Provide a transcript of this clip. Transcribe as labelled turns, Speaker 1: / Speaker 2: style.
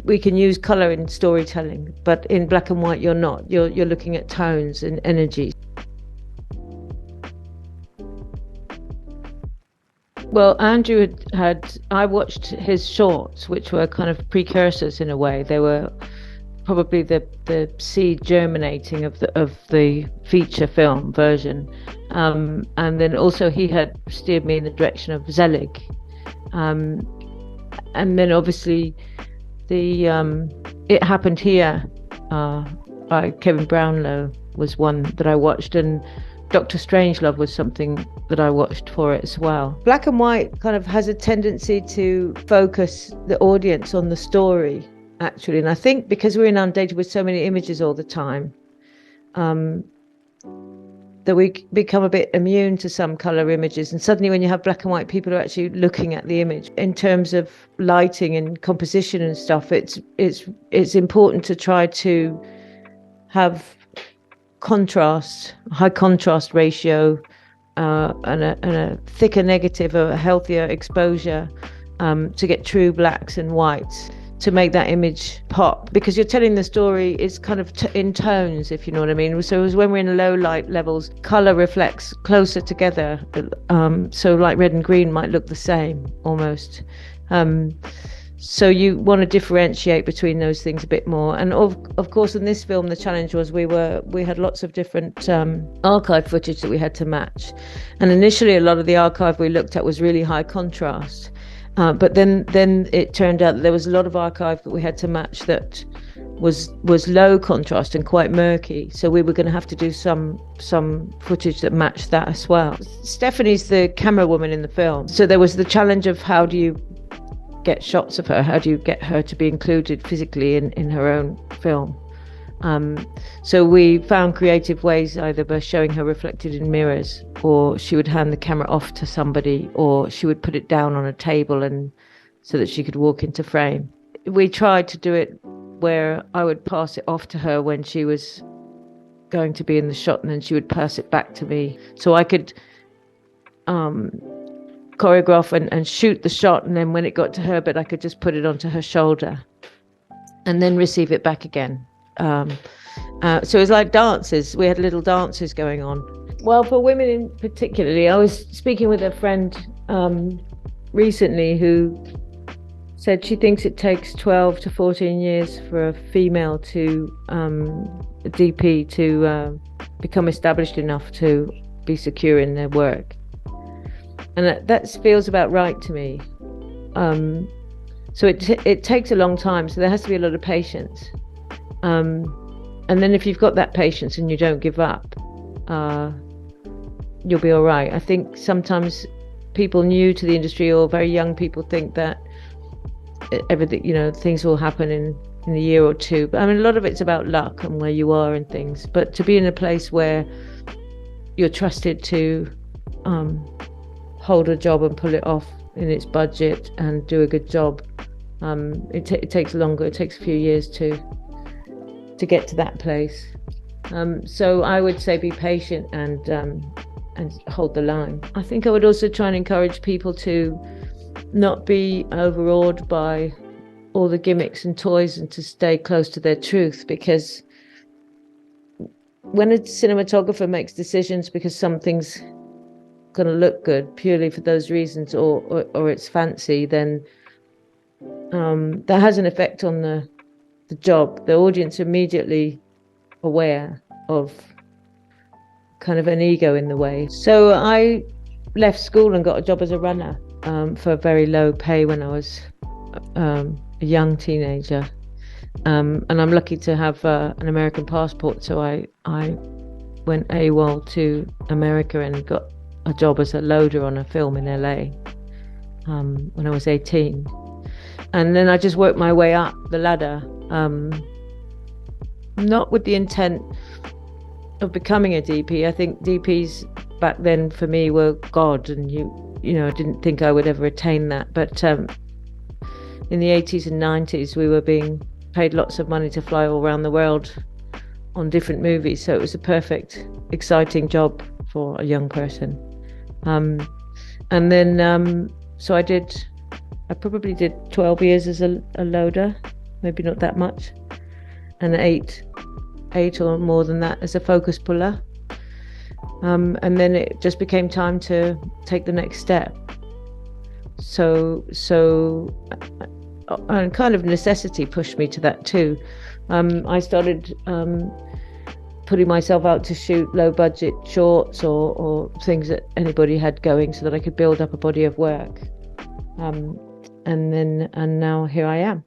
Speaker 1: we can use color in storytelling, but in black and white, you're not. You're looking at tones and energy. Well, Andrew I watched his shorts, which were kind of precursors in a way. They were probably the seed germinating of the feature film version. And then also he had steered me in the direction of Zelig. And then obviously It Happened Here by Kevin Brownlow was one that I watched, and Dr. Strangelove was something that I watched for it as well. Black and white kind of has a tendency to focus the audience on the story, actually. And I think because we're inundated with so many images all the time, that we become a bit immune to some color images. And suddenly when you have black and white, people are actually looking at the image. In terms of lighting and composition and stuff, it's important to try to have contrast, high contrast ratio, and a thicker negative, or a healthier exposure, to get true blacks and whites, to make that image pop, because you're telling the story is kind of in tones, if you know what I mean. So as when we're in low light levels, color reflects closer together, so like red and green might look the same almost. So you want to differentiate between those things a bit more. And of course, in this film, the challenge was we had lots of different archive footage that we had to match. And initially, a lot of the archive we looked at was really high contrast. But then it turned out that there was a lot of archive that we had to match that was low contrast and quite murky. So we were going to have to do some footage that matched that as well. Stephanie's the camera woman in the film. So there was the challenge of how do you get shots of her? How do you get her to be included physically in her own film? So we found creative ways, either by showing her reflected in mirrors, or she would hand the camera off to somebody, or she would put it down on a table and so that she could walk into frame. We tried to do it where I would pass it off to her when she was going to be in the shot, and then she would pass it back to me, so I could choreograph and shoot the shot, and then when it got to her, but I could just put it onto her shoulder and then receive it back again. So it was like dances. We had little dances going on. Well, for women in particularly, I was speaking with a friend recently who said she thinks it takes 12 to 14 years for a female to a DP to become established enough to be secure in their work. And that feels about right to me. So it takes a long time, so there has to be a lot of patience. And then if you've got that patience and you don't give up, you'll be all right. I think sometimes people new to the industry or very young people think that everything, things will happen in a year or two. But I mean, a lot of it's about luck and where you are and things. But to be in a place where you're trusted to hold a job and pull it off in its budget and do a good job, it takes longer. It takes a few years to get to that place. So I would say be patient and hold the line. I think I would also try and encourage people to not be overawed by all the gimmicks and toys, and to stay close to their truth, because when a cinematographer makes decisions because something's going to look good purely for those reasons, or it's fancy, then that has an effect on the job. The audience immediately aware of kind of an ego in the way. So I left school and got a job as a runner for a very low pay when I was a young teenager, and I'm lucky to have an American passport, so I went AWOL to America and got a job as a loader on a film in LA when I was 18, and then I just worked my way up the ladder, not with the intent of becoming a DP. I think DPs back then for me were God, and I didn't think I would ever attain that. But in the 80s and 90s, we were being paid lots of money to fly all around the world on different movies, so it was a perfect, exciting job for a young person. And then so I probably did 12 years as a loader, maybe not that much, and eight or more than that as a focus puller. And then it just became time to take the next step. So and kind of necessity pushed me to that too. I started putting myself out to shoot low budget shorts or things that anybody had going so that I could build up a body of work. And now here I am.